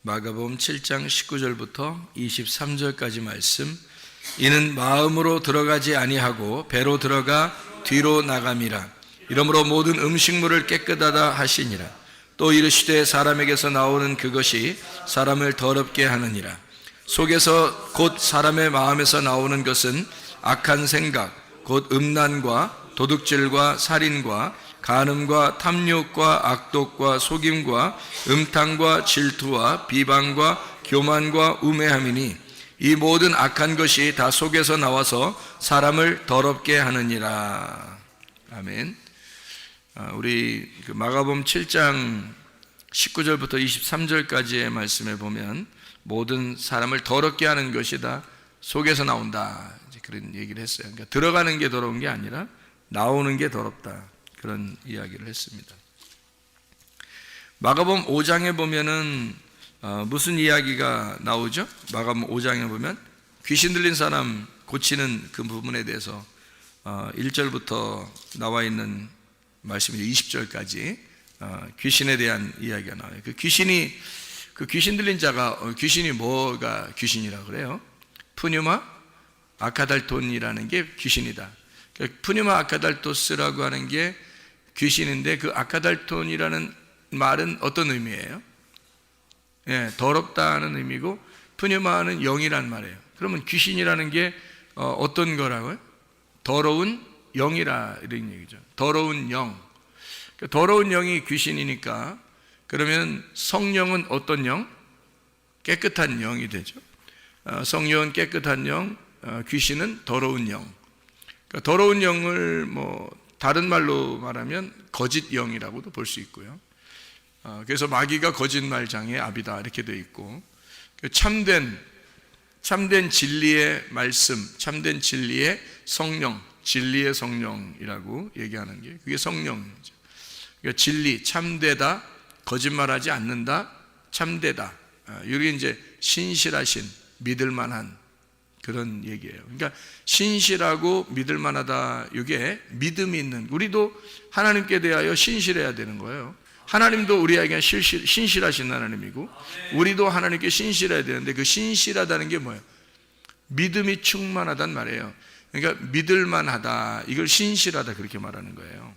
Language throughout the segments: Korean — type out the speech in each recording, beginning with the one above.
마가복음 7장 19절부터 23절까지 말씀. 이는 마음으로 들어가지 아니하고 배로 들어가 뒤로 나감이라. 이러므로 모든 음식물을 깨끗하다 하시니라. 또 이르시되 사람에게서 나오는 그것이 사람을 더럽게 하느니라. 속에서 곧 사람의 마음에서 나오는 것은 악한 생각, 곧 음란과 도둑질과 살인과 간음과 탐욕과 악독과 속임과 음탕과 질투와 비방과 교만과 우매함이니 이 모든 악한 것이 다 속에서 나와서 사람을 더럽게 하느니라. 아멘. 우리 마가복음 7장 19절부터 23절까지의 말씀에 보면 모든 사람을 더럽게 하는 것이 다 속에서 나온다, 그런 얘기를 했어요. 그러니까 들어가는 게 더러운 게 아니라 나오는 게 더럽다, 그런 이야기를 했습니다. 마가복음 5장에 보면은 무슨 이야기가 나오죠? 마가복음 5장에 보면 귀신 들린 사람 고치는 그 부분에 대해서 1절부터 나와 있는 말씀이 20절까지 귀신에 대한 이야기가 나와요. 그 귀신 들린 자가, 귀신이 뭐가 귀신이라고 그래요? 푸뉴마 아카달톤이라는 게 귀신이다. 푸뉴마 아카달토스라고 하는 게 귀신인데, 그 아카달톤이라는 말은 어떤 의미예요? 더럽다는 의미고, 푸뉴마는 영이란 말이에요. 그러면 귀신이라는 게 어떤 거라고요? 더러운 영이라, 이런 얘기죠. 더러운 영. 더러운 영이 귀신이니까, 그러면 성령은 어떤 영? 깨끗한 영이 되죠. 성령은 깨끗한 영, 귀신은 더러운 영. 그러니까 더러운 영을 다른 말로 말하면 거짓 영이라고도 볼 수 있고요. 그래서 마귀가 거짓말장의 아비다, 이렇게 되어 있고, 참된 진리의 말씀, 참된 진리의 성령, 진리의 성령이라고 얘기하는 게 그게 성령이죠. 그러니까 진리, 참되다, 거짓말하지 않는다, 참되다. 이게 이제 신실하신, 믿을만한 그런 얘기예요. 그러니까 신실하고 믿을만하다, 이게 믿음이 있는, 우리도 하나님께 대하여 신실해야 되는 거예요. 하나님도 우리에게 신실하신 하나님이고, 우리도 하나님께 신실해야 되는데, 그 신실하다는 게 뭐예요? 믿음이 충만하단 말이에요. 그러니까 믿을만하다, 이걸 신실하다, 그렇게 말하는 거예요.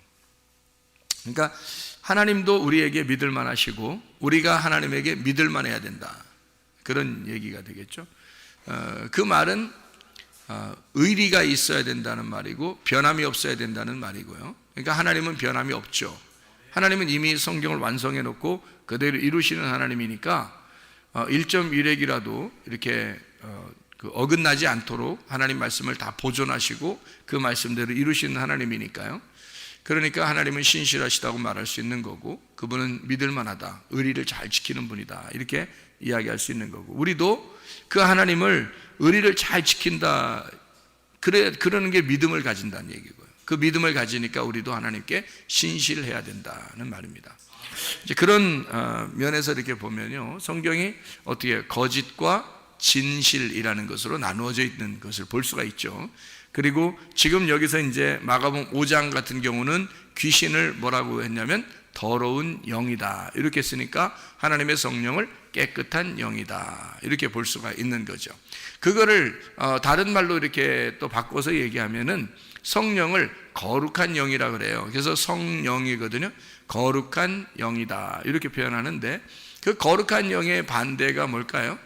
그러니까 하나님도 우리에게 믿을만하시고 우리가 하나님에게 믿을만해야 된다, 그런 얘기가 되겠죠. 그 말은 의리가 있어야 된다는 말이고 변함이 없어야 된다는 말이고요. 그러니까 하나님은 변함이 없죠. 하나님은 이미 성경을 완성해 놓고 그대로 이루시는 하나님이니까 1.1핵이라도 이렇게 어긋나지 않도록 하나님 말씀을 다 보존하시고 그 말씀대로 이루시는 하나님이니까요. 그러니까 하나님은 신실하시다고 말할 수 있는 거고, 그분은 믿을 만하다, 의리를 잘 지키는 분이다, 이렇게 이야기할 수 있는 거고, 우리도 그 하나님을 의리를 잘 지킨다, 그러는 게 믿음을 가진다는 얘기고요. 그 믿음을 가지니까 우리도 하나님께 신실해야 된다는 말입니다. 이제 그런 면에서 이렇게 보면요, 성경이 어떻게 거짓과 진실이라는 것으로 나누어져 있는 것을 볼 수가 있죠. 그리고 지금 여기서 이제 마가복음 5장 같은 경우는 귀신을 뭐라고 했냐면 더러운 영이다, 이렇게 쓰니까 하나님의 성령을 깨끗한 영이다, 이렇게 볼 수가 있는 거죠. 그거를 다른 말로 이렇게 또 바꿔서 얘기하면은 성령을 거룩한 영이라 그래요. 그래서 성령이거든요. 거룩한 영이다, 이렇게 표현하는데, 그 거룩한 영의 반대가 뭘까요?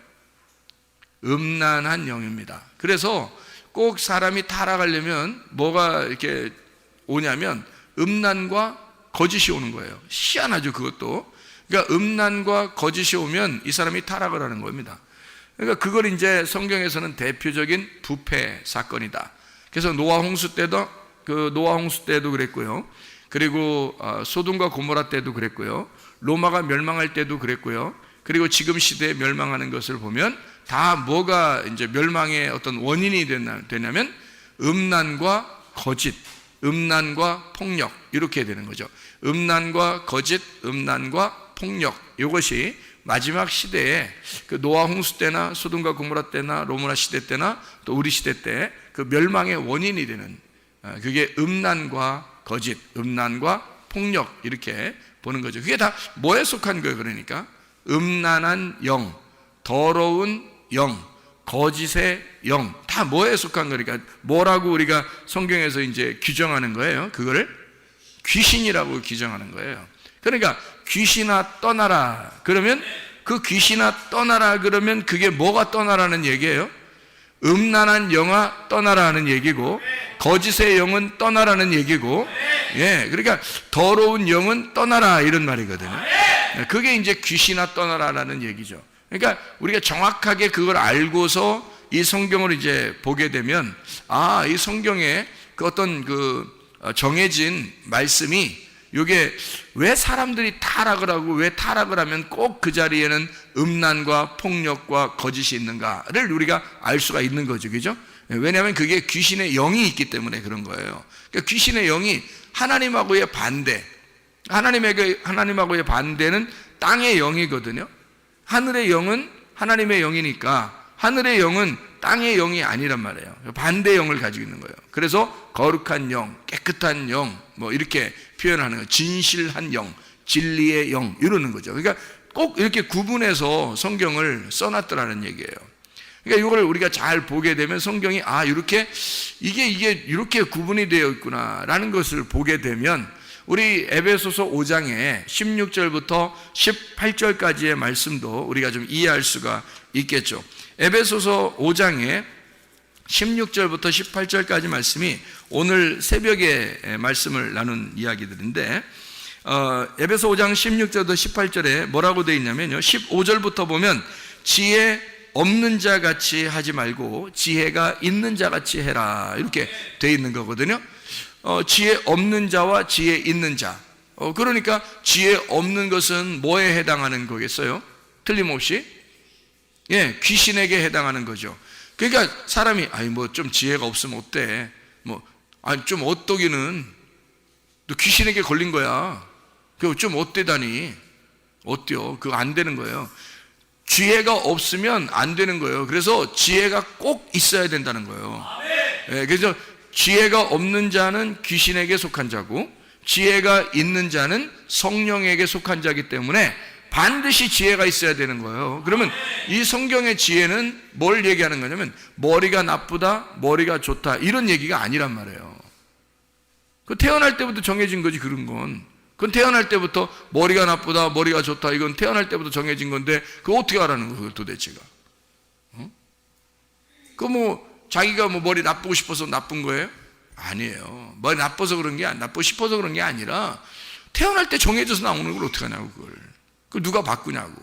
음란한 영입니다. 그래서 꼭 사람이 타락하려면 뭐가 이렇게 오냐면 음란과 거짓이 오는 거예요. 희한하죠, 그것도. 그러니까 음란과 거짓이 오면 이 사람이 타락을 하는 겁니다. 그러니까 그걸 이제 성경에서는 대표적인 부패 사건이다. 그래서 노아 홍수 때도 그랬고요. 그리고 소돔과 고모라 때도 그랬고요. 로마가 멸망할 때도 그랬고요. 그리고 지금 시대에 멸망하는 것을 보면 다 뭐가 이제 멸망의 어떤 원인이 되냐면 음란과 거짓, 음란과 폭력, 이렇게 되는 거죠. 음란과 거짓, 음란과 폭력, 이것이 마지막 시대에 그 노아 홍수 때나 소돔과 고모라 때나 로마 시대 때나 또 우리 시대 때 그 멸망의 원인이 되는, 그게 음란과 거짓, 음란과 폭력, 이렇게 보는 거죠. 그게 다 뭐에 속한 거예요? 그러니까 음란한 영, 더러운 영, 거짓의 영, 다 뭐에 속한 거니까 뭐라고 우리가 성경에서 이제 규정하는 거예요? 그거를 귀신이라고 규정하는 거예요. 그러니까 귀신아 떠나라 그러면, 그 귀신아 떠나라 그러면 그게 뭐가 떠나라는 얘기예요? 음란한 영아 떠나라 하는 얘기고, 거짓의 영은 떠나라는 얘기고, 예, 그러니까 더러운 영은 떠나라, 이런 말이거든요. 그게 이제 귀신아 떠나라라는 얘기죠. 그러니까 우리가 정확하게 그걸 알고서 이 성경을 이제 보게 되면, 이 성경에 그 어떤 정해진 말씀이, 이게 왜 사람들이 타락을 하고 왜 타락을 하면 꼭 그 자리에는 음란과 폭력과 거짓이 있는가를 우리가 알 수가 있는 거죠. 그죠? 왜냐하면 그게 귀신의 영이 있기 때문에 그런 거예요. 그러니까 귀신의 영이 하나님하고의 반대, 하나님하고의 반대는 땅의 영이거든요. 하늘의 영은 하나님의 영이니까 하늘의 영은 땅의 영이 아니란 말이에요. 반대 영을 가지고 있는 거예요. 그래서 거룩한 영, 깨끗한 영, 뭐 이렇게 표현하는 거예요. 진실한 영, 진리의 영, 이러는 거죠. 그러니까 꼭 이렇게 구분해서 성경을 써놨더라는 얘기예요. 그러니까 이걸 우리가 잘 보게 되면 성경이 이게 이렇게 구분이 되어 있구나라는 것을 보게 되면, 우리 에베소서 5장에 16절부터 18절까지의 말씀도 우리가 좀 이해할 수가 있겠죠. 에베소서 5장에 16절부터 18절까지 말씀이 오늘 새벽에 말씀을 나눈 이야기들인데, 에베소 5장 16절부터 18절에 뭐라고 되어 있냐면요, 15절부터 보면 지혜 없는 자 같이 하지 말고 지혜가 있는 자 같이 해라, 이렇게 되어 있는 거거든요. 지혜 없는 자와 지혜 있는 자, 그러니까 지혜 없는 것은 뭐에 해당하는 거겠어요? 틀림없이 귀신에게 해당하는 거죠. 그러니까 사람이 뭐 좀 지혜가 없으면 어때? 좀 어떠기는 너 귀신에게 걸린 거야. 그거 좀 어때다니? 어때요? 그거 안 되는 거예요. 지혜가 없으면 안 되는 거예요. 그래서 지혜가 꼭 있어야 된다는 거예요. 그래서 지혜가 없는 자는 귀신에게 속한 자고, 지혜가 있는 자는 성령에게 속한 자이기 때문에 반드시 지혜가 있어야 되는 거예요. 그러면 이 성경의 지혜는 뭘 얘기하는 거냐면, 머리가 나쁘다, 머리가 좋다, 이런 얘기가 아니란 말이에요. 그 태어날 때부터 정해진 거지, 그런 건. 그건 태어날 때부터 머리가 나쁘다, 머리가 좋다, 이건 태어날 때부터 정해진 건데, 그거 어떻게 알아는 거예요, 도대체가? 자기가 뭐 머리 나쁘고 싶어서 나쁜 거예요? 아니에요. 머리 나빠서 그런 게, 나쁘고 싶어서 그런 게 아니라 태어날 때 정해져서 나오는 걸 어떻게 하냐고, 그걸 누가 바꾸냐고.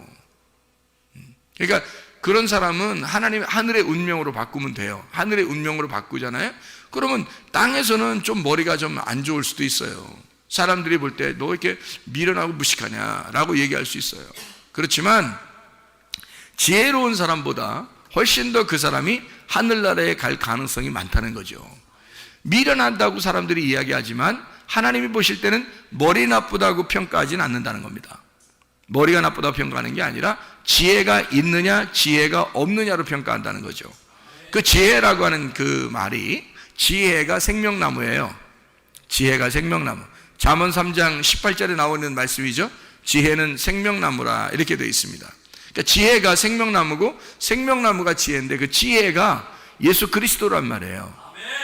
그러니까 그런 사람은 하나님 하늘의 운명으로 바꾸면 돼요. 하늘의 운명으로 바꾸잖아요. 그러면 땅에서는 좀 머리가 좀 안 좋을 수도 있어요. 사람들이 볼 때 너 이렇게 미련하고 무식하냐라고 얘기할 수 있어요. 그렇지만 지혜로운 사람보다 훨씬 더 그 사람이 하늘나라에 갈 가능성이 많다는 거죠. 미련한다고 사람들이 이야기하지만 하나님이 보실 때는 머리 나쁘다고 평가하지는 않는다는 겁니다. 머리가 나쁘다고 평가하는 게 아니라 지혜가 있느냐 지혜가 없느냐로 평가한다는 거죠. 그 지혜라고 하는 그 말이, 지혜가 생명나무예요. 지혜가 생명나무. 잠언 3장 18절에 나오는 말씀이죠. 지혜는 생명나무라 이렇게 되어 있습니다. 그러니까 지혜가 생명나무고 생명나무가 지혜인데 그 지혜가 예수 그리스도란 말이에요.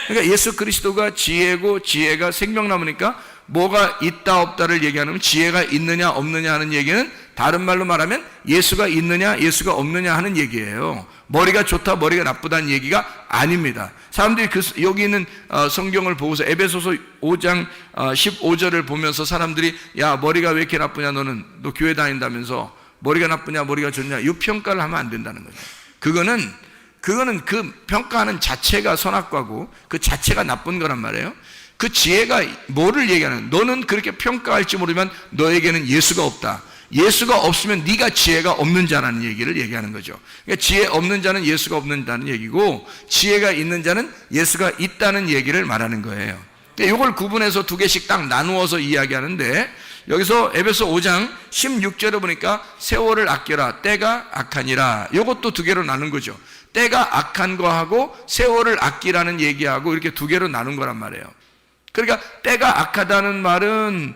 그러니까 예수 그리스도가 지혜고 지혜가 생명나무니까 뭐가 있다 없다를 얘기하면 지혜가 있느냐 없느냐 하는 얘기는 다른 말로 말하면 예수가 있느냐 예수가 없느냐 하는 얘기예요. 머리가 좋다 머리가 나쁘다는 얘기가 아닙니다. 사람들이 여기 있는 성경을 보고서 에베소서 5장 15절을 보면서 사람들이 야 머리가 왜 이렇게 나쁘냐, 너 교회 다닌다면서 머리가 나쁘냐 머리가 좋냐, 이 평가를 하면 안 된다는 거죠. 그거는 그 평가하는 자체가 선악과고 그 자체가 나쁜 거란 말이에요. 그 지혜가 뭐를 얘기하는, 너는 그렇게 평가할지 모르지만 너에게는 예수가 없다. 예수가 없으면 네가 지혜가 없는 자라는 얘기를 얘기하는 거죠. 그러니까 지혜 없는 자는 예수가 없는다는 얘기고 지혜가 있는 자는 예수가 있다는 얘기를 말하는 거예요. 이걸 구분해서 두 개씩 딱 나누어서 이야기하는데 여기서 에베소 5장 16절에 보니까 세월을 아껴라 때가 악하니라, 이것도 두 개로 나눈 거죠. 때가 악한 거하고 세월을 아끼라는 얘기하고 이렇게 두 개로 나눈 거란 말이에요. 그러니까 때가 악하다는 말은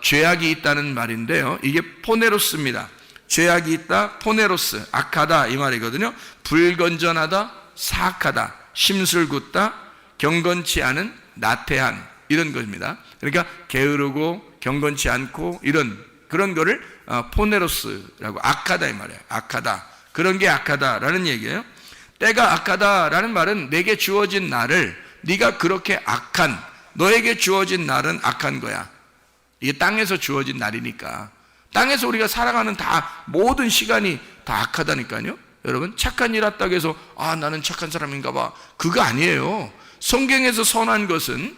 죄악이 있다는 말인데요, 이게 포네로스입니다. 죄악이 있다, 포네로스, 악하다 이 말이거든요. 불건전하다, 사악하다, 심술궂다, 경건치 않은, 나태한 이런 것입니다. 그러니까 게으르고 경건치 않고 그런 거를 포네로스라고, 악하다 이 말이에요. 악하다, 그런 게 악하다라는 얘기예요. 때가 악하다라는 말은 내게 주어진 날을, 네가 그렇게 악한, 너에게 주어진 날은 악한 거야. 이게 땅에서 주어진 날이니까. 땅에서 우리가 살아가는 모든 시간이 다 악하다니까요. 여러분, 착한 일 했다고 해서 나는 착한 사람인가 봐, 그거 아니에요. 성경에서 선한 것은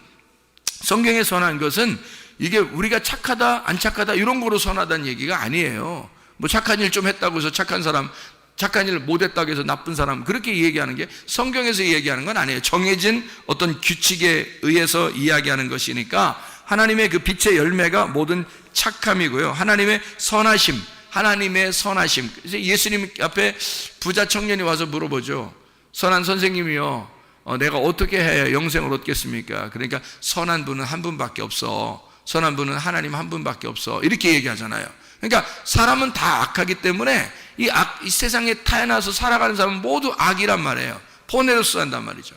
이게 우리가 착하다 안 착하다 이런 거로 선하다는 얘기가 아니에요. 뭐 착한 일 좀 했다고 해서 착한 일 못했다고 해서 나쁜 사람, 그렇게 얘기하는 게 성경에서 얘기하는 건 아니에요. 정해진 어떤 규칙에 의해서 이야기하는 것이니까 하나님의 그 빛의 열매가 모든 착함이고요, 하나님의 선하심. 그래서 예수님 앞에 부자 청년이 와서 물어보죠. 선한 선생님이요, 내가 어떻게 해야 영생을 얻겠습니까? 그러니까 선한 분은 한 분밖에 없어. 선한 분은 하나님 한 분밖에 없어. 이렇게 얘기하잖아요. 그러니까 사람은 다 악하기 때문에 이 세상에 태어나서 살아가는 사람은 모두 악이란 말이에요. 포네로스 한단 말이죠.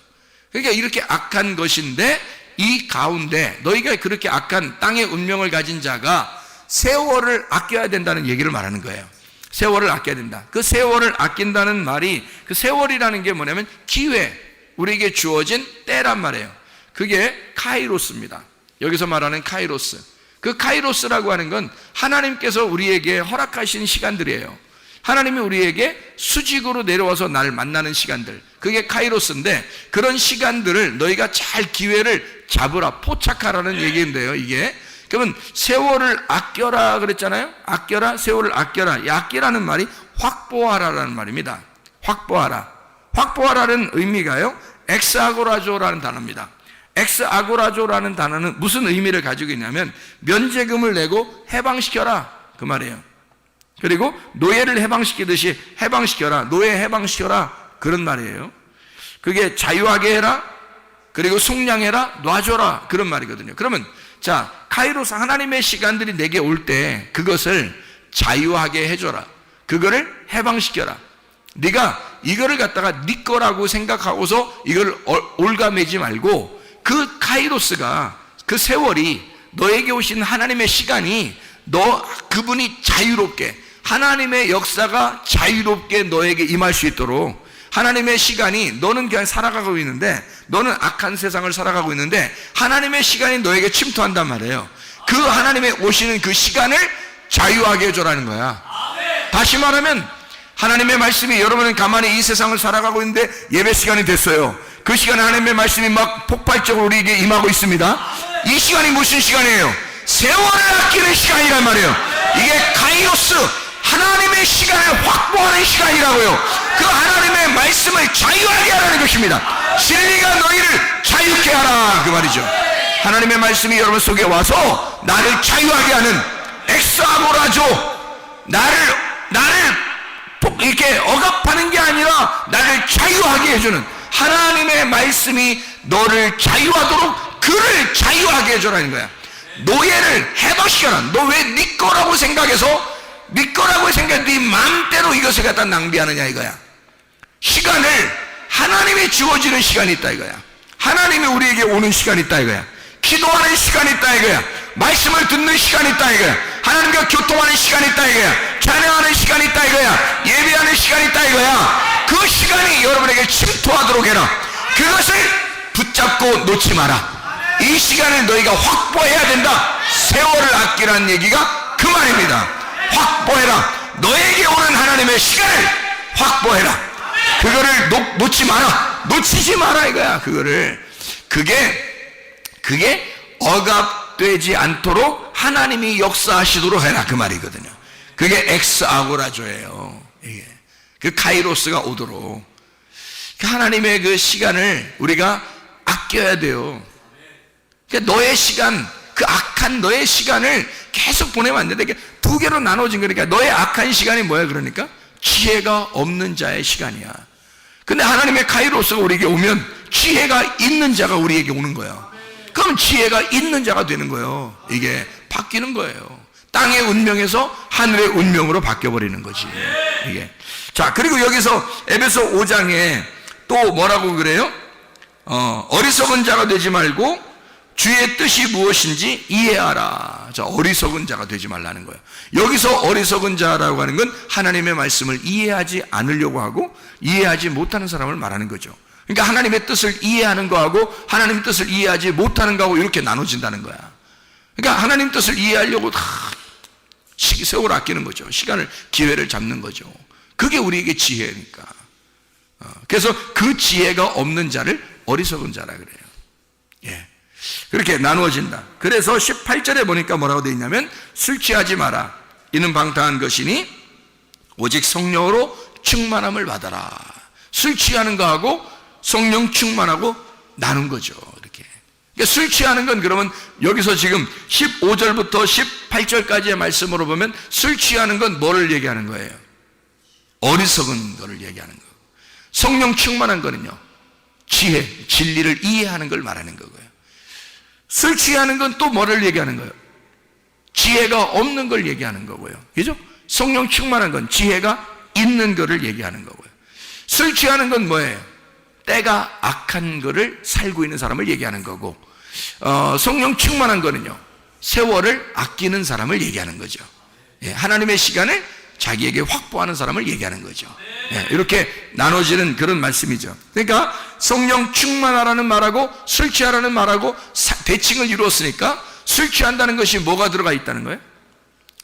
그러니까 이렇게 악한 것인데 이 가운데 너희가 그렇게 악한 땅의 운명을 가진 자가 세월을 아껴야 된다는 얘기를 말하는 거예요. 세월을 아껴야 된다. 그 세월을 아낀다는 말이, 그 세월이라는 게 뭐냐면 기회, 우리에게 주어진 때란 말이에요. 그게 카이로스입니다. 여기서 말하는 카이로스. 그 카이로스라고 하는 건 하나님께서 우리에게 허락하신 시간들이에요. 하나님이 우리에게 수직으로 내려와서 날 만나는 시간들, 그게 카이로스인데 그런 시간들을 너희가 잘 기회를 잡으라, 포착하라는 얘기인데요. 이게 그러면 세월을 아껴라 그랬잖아요. 아껴라, 세월을 아껴라. 이 아끼라는 말이 확보하라라는 말입니다. 확보하라는 의미가요, 엑스아고라조라는 단어입니다. 엑스아고라조라는 단어는 무슨 의미를 가지고 있냐면 면제금을 내고 해방시켜라 그 말이에요. 그리고 노예를 해방시키듯이 해방시켜라, 노예 해방시켜라, 그런 말이에요. 그게 자유하게 해라, 그리고 속량해라, 놔줘라, 그런 말이거든요. 그러면 자, 카이로스, 하나님의 시간들이 내게 올 때 그것을 자유하게 해줘라, 그거를 해방시켜라. 네가 이거를 갖다가 네 거라고 생각하고서 이걸 올가매지 말고, 그 카이로스가, 그 세월이, 너에게 오신 하나님의 시간이 그분이 자유롭게, 하나님의 역사가 자유롭게 너에게 임할 수 있도록, 하나님의 시간이, 너는 그냥 살아가고 있는데, 너는 악한 세상을 살아가고 있는데 하나님의 시간이 너에게 침투한단 말이에요. 그 하나님의 오시는 그 시간을 자유하게 해줘라는 거야. 다시 말하면 하나님의 말씀이, 여러분은 가만히 이 세상을 살아가고 있는데 예배 시간이 됐어요. 그 시간에 하나님의 말씀이 막 폭발적으로 우리에게 임하고 있습니다. 이 시간이 무슨 시간이에요? 세월을 아끼는 시간이란 말이에요. 이게 카이로스, 하나님의 시간을 확보하는 시간이라고요. 그 하나님의 말씀을 자유하게 하라는 것입니다. 진리가 너희를 자유케 하라, 그 말이죠. 하나님의 말씀이 여러분 속에 와서 나를 자유하게 하는, 엑스아고라죠. 나를 이렇게 억압하는 게 아니라 나를 자유하게 해주는 하나님의 말씀이 너를 자유하도록 그를 자유하게 해줘라는 거야. 노예를 해버시켜라. 너 왜 네 거라고 생각해서, 네 거라고 생각해 네 마음대로 이것을 갖다 낭비하느냐 이거야. 시간을 하나님이 주어지는 시간이 있다 이거야. 하나님이 우리에게 오는 시간이 있다 이거야. 기도하는 시간이 있다 이거야. 말씀을 듣는 시간이 있다 이거야. 하나님과 교통하는 시간이 있다 이거야. 찬양하는 시간이 있다 이거야. 예배하는 시간이 있다 이거야. 그 시간이 여러분에게 침투하도록 해라. 그것을 붙잡고 놓지 마라. 이 시간을 너희가 확보해야 된다. 세월을 아끼라는 얘기가 그 말입니다. 확보해라. 너에게 오는 하나님의 시간을 확보해라. 그거를 놓지 마라. 놓치지 마라 이거야. 그게 억압되지 않도록 하나님이 역사하시도록 해라, 그 말이거든요. 그게 엑스아고라조예요. 이게 그 카이로스가 오도록 하나님의 그 시간을 우리가 아껴야 돼요. 그러니까 너의 시간, 그 악한 너의 시간을 계속 보내면 안 된다. 그러니까 두 개로 나눠진 거니까 너의 악한 시간이 뭐야? 그러니까 지혜가 없는 자의 시간이야. 근데 하나님의 카이로스가 우리에게 오면 지혜가 있는 자가 우리에게 오는 거야. 그럼 지혜가 있는 자가 되는 거예요. 이게 바뀌는 거예요. 땅의 운명에서 하늘의 운명으로 바뀌어버리는 거지 이게. 자, 그리고 여기서 에베소 5장에 또 뭐라고 그래요? 어리석은 자가 되지 말고 주의 뜻이 무엇인지 이해하라. 자, 어리석은 자가 되지 말라는 거예요. 여기서 어리석은 자라고 하는 건 하나님의 말씀을 이해하지 않으려고 하고 이해하지 못하는 사람을 말하는 거죠. 그러니까 하나님의 뜻을 이해하는 거하고 하나님의 뜻을 이해하지 못하는 거하고 이렇게 나눠진다는 거야. 그러니까 하나님 뜻을 이해하려고 다 세월 아끼는 거죠. 시간을, 기회를 잡는 거죠. 그게 우리에게 지혜니까. 그래서 그 지혜가 없는 자를 어리석은 자라 그래요. 예. 그렇게 나누어진다. 그래서 18절에 보니까 뭐라고 되어 있냐면 술 취하지 마라. 이는 방탕한 것이니 오직 성령으로 충만함을 받아라. 술 취하는 거하고 성령 충만하고 나눈 거죠. 이렇게. 그러니까 술 취하는 건 그러면 여기서 지금 15절부터 18절까지의 말씀으로 보면 술 취하는 건 뭐를 얘기하는 거예요? 어리석은 거를 얘기하는 거고, 성령 충만한 거는요, 지혜, 진리를 이해하는 걸 말하는 거고요. 술 취하는 건 또 뭐를 얘기하는 거예요? 지혜가 없는 걸 얘기하는 거고요. 그죠? 성령 충만한 건 지혜가 있는 거를 얘기하는 거고요. 술 취하는 건 뭐예요? 때가 악한 거를 살고 있는 사람을 얘기하는 거고, 성령 충만한 거는요, 세월을 아끼는 사람을 얘기하는 거죠. 예, 하나님의 시간을 자기에게 확보하는 사람을 얘기하는 거죠. 예, 이렇게 나눠지는 그런 말씀이죠. 그러니까 성령 충만하라는 말하고 술 취하라는 말하고 대칭을 이루었으니까 술 취한다는 것이 뭐가 들어가 있다는 거예요?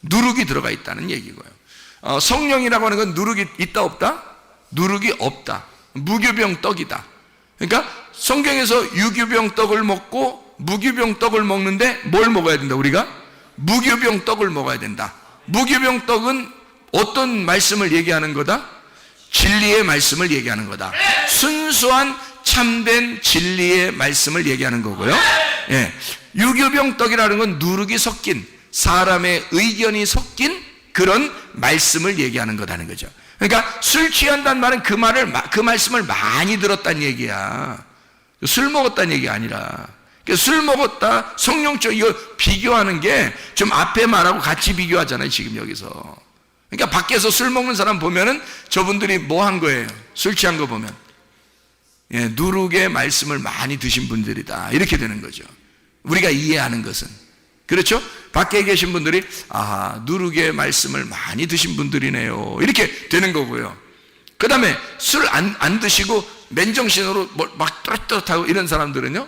누룩이 들어가 있다는 얘기고요. 성령이라고 하는 건 누룩이 있다 없다? 누룩이 없다. 무교병 떡이다. 그러니까 성경에서 유교병 떡을 먹고 무교병 떡을 먹는데 뭘 먹어야 된다? 우리가 무교병 떡을 먹어야 된다. 무교병 떡은 어떤 말씀을 얘기하는 거다? 진리의 말씀을 얘기하는 거다. 순수한 참된 진리의 말씀을 얘기하는 거고요. 예. 유교병 떡이라는 건 누룩이 섞인, 사람의 의견이 섞인 그런 말씀을 얘기하는 거다는 거죠. 그러니까 술 취한다는 말은 그 말씀을 많이 들었다는 얘기야. 술 먹었다는 얘기 아니라. 술 먹었다, 성령적, 이거 비교하는 게 좀 앞에 말하고 같이 비교하잖아요, 지금 여기서. 그러니까 밖에서 술 먹는 사람 보면은 저분들이 뭐 한 거예요? 술 취한 거 보면. 예, 누룩의 말씀을 많이 드신 분들이다. 이렇게 되는 거죠. 우리가 이해하는 것은. 그렇죠? 밖에 계신 분들이, 아, 누룩의 말씀을 많이 드신 분들이네요. 이렇게 되는 거고요. 그 다음에 술 안 드시고 맨정신으로 막 뚜렷뚜렷하고 이런 사람들은요,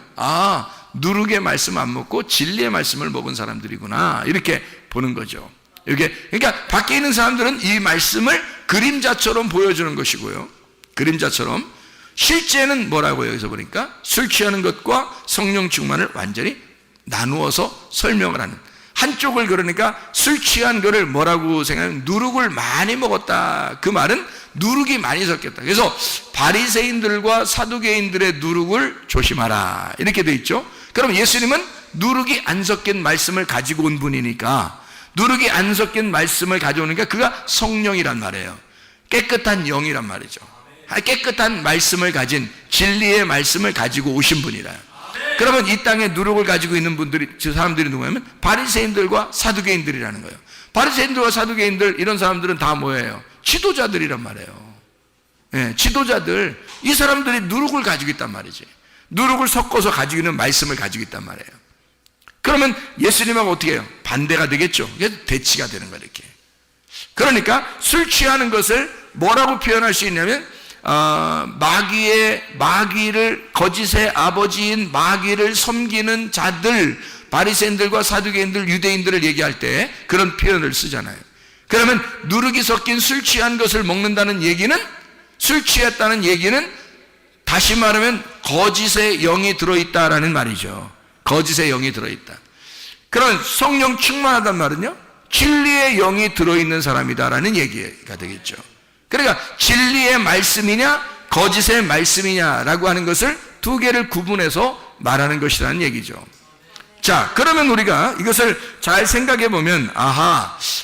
누룩의 말씀 안 먹고 진리의 말씀을 먹은 사람들이구나, 이렇게 보는 거죠. 이게 그러니까 밖에 있는 사람들은 이 말씀을 그림자처럼 보여주는 것이고요, 그림자처럼. 실제는 뭐라고요? 여기서 보니까 술 취하는 것과 성령 충만을 완전히 나누어서 설명을 하는, 한쪽을 그러니까 술 취한 거를 뭐라고 생각하면 누룩을 많이 먹었다, 그 말은 누룩이 많이 섞였다. 그래서 바리새인들과 사두개인들의 누룩을 조심하라, 이렇게 돼 있죠. 그럼 예수님은 누룩이 안 섞인 말씀을 가지고 온 분이니까, 누룩이 안 섞인 말씀을 가져오니까 그가 성령이란 말이에요. 깨끗한 영이란 말이죠. 깨끗한 말씀을 가진, 진리의 말씀을 가지고 오신 분이라. 그러면 이 땅에 누룩을 가지고 있는 분들이, 저 사람들이 누구냐면 바리새인들과 사두개인들이라는 거예요. 바리새인들과 사두개인들, 이런 사람들은 다 뭐예요? 지도자들이란 말이에요. 예, 지도자들. 이 사람들이 누룩을 가지고 있단 말이지. 누룩을 섞어서 가지고 있는 말씀을 가지고 있단 말이에요. 그러면 예수님하고 어떻게 해요? 반대가 되겠죠. 이게 대치가 되는 거예요, 이렇게. 그러니까 술 취하는 것을 뭐라고 표현할 수 있냐면, 마귀를, 거짓의 아버지인 마귀를 섬기는 자들, 바리새인들과 사두개인들, 유대인들을 얘기할 때 그런 표현을 쓰잖아요. 그러면 누룩이 섞인 술 취한 것을 먹는다는 얘기는, 술 취했다는 얘기는 다시 말하면 거짓의 영이 들어있다라는 말이죠. 거짓의 영이 들어있다. 그런 성령 충만하단 말은요, 진리의 영이 들어있는 사람이다라는 얘기가 되겠죠. 그러니까 진리의 말씀이냐 거짓의 말씀이냐라고 하는 것을 두 개를 구분해서 말하는 것이라는 얘기죠. 자, 그러면 우리가 이것을 잘 생각해 보면,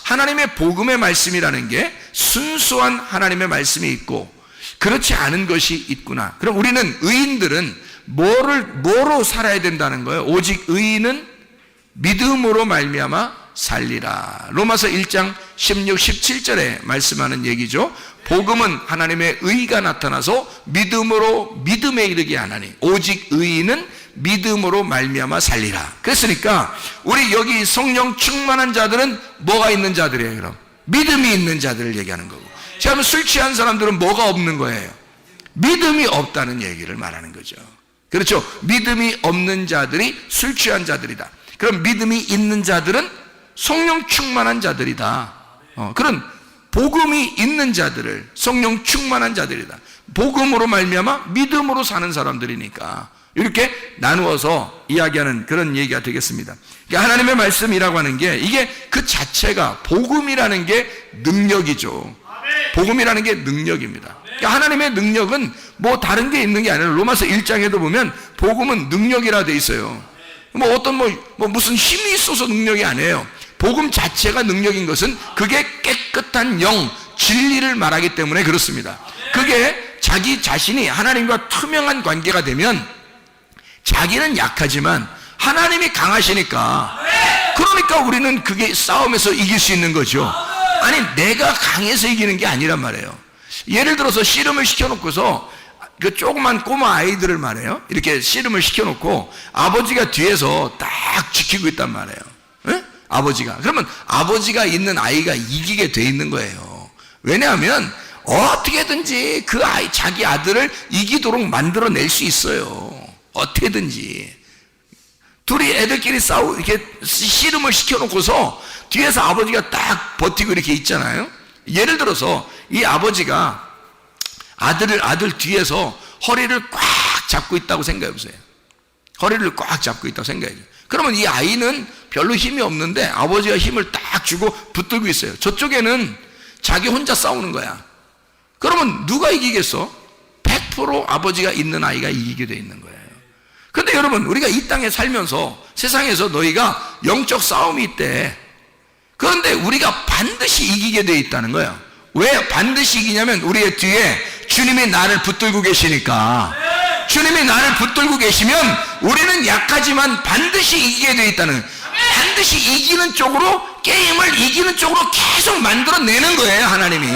하나님의 복음의 말씀이라는 게 순수한 하나님의 말씀이 있고 그렇지 않은 것이 있구나. 그럼 우리는, 의인들은 뭐로 살아야 된다는 거예요? 오직 의인은 믿음으로 말미암아 살리라. 로마서 1장 16, 17절에 말씀하는 얘기죠. 복음은 하나님의 의가 나타나서 믿음으로 믿음에 이르게 하나니 오직 의인은 믿음으로 말미암아 살리라. 그랬으니까 우리 여기 성령 충만한 자들은 뭐가 있는 자들이에요? 그럼 믿음이 있는 자들을 얘기하는 거고, 지금 술 취한 사람들은 뭐가 없는 거예요? 믿음이 없다는 얘기를 말하는 거죠. 그렇죠? 믿음이 없는 자들이 술 취한 자들이다. 그럼 믿음이 있는 자들은 성령 충만한 자들이다. 그런 복음이 있는 자들을 성령 충만한 자들이다. 복음으로 말미암아 믿음으로 사는 사람들이니까 이렇게 나누어서 이야기하는 그런 얘기가 되겠습니다. 그러니까 하나님의 말씀이라고 하는 게, 이게 그 자체가, 복음이라는 게 능력이죠. 복음이라는 게 능력입니다. 그러니까 하나님의 능력은 뭐 다른 게 있는 게 아니라, 로마서 1장에도 보면 복음은 능력이라 돼 있어요. 무슨 힘이 있어서 능력이 아니에요. 복음 자체가 능력인 것은 그게 깨끗한 영, 진리를 말하기 때문에 그렇습니다. 그게 자기 자신이 하나님과 투명한 관계가 되면 자기는 약하지만 하나님이 강하시니까, 그러니까 우리는 그게 싸움에서 이길 수 있는 거죠. 아니, 내가 강해서 이기는 게 아니란 말이에요. 예를 들어서 씨름을 시켜놓고서 그 조그만 꼬마 아이들을 말해요, 이렇게 씨름을 시켜놓고 아버지가 뒤에서 딱 지키고 있단 말이에요. 에? 아버지가. 그러면 아버지가 있는 아이가 이기게 돼 있는 거예요. 왜냐하면 어떻게든지 그 아이, 자기 아들을 이기도록 만들어낼 수 있어요. 어떻게든지. 둘이 애들끼리 이렇게 씨름을 시켜놓고서 뒤에서 아버지가 딱 버티고 이렇게 있잖아요. 예를 들어서 이 아버지가 아들 뒤에서 허리를 꽉 잡고 있다고 생각해 보세요. 허리를 꽉 잡고 있다고 생각해 보세요. 그러면 이 아이는 별로 힘이 없는데 아버지가 힘을 딱 주고 붙들고 있어요. 저쪽에는 자기 혼자 싸우는 거야. 그러면 누가 이기겠어? 100% 아버지가 있는 아이가 이기게 돼 있는 거예요. 근데 여러분, 우리가 이 땅에 살면서 세상에서 너희가 영적 싸움이 있대. 그런데 우리가 반드시 이기게 돼 있다는 거예요. 왜 반드시 이기냐면, 우리의 뒤에 주님이 나를 붙들고 계시니까. 주님이 나를 붙들고 계시면 우리는 약하지만 반드시 이기게 돼 있다는 거예요. 반드시 이기는 쪽으로, 게임을 이기는 쪽으로 계속 만들어내는 거예요, 하나님이.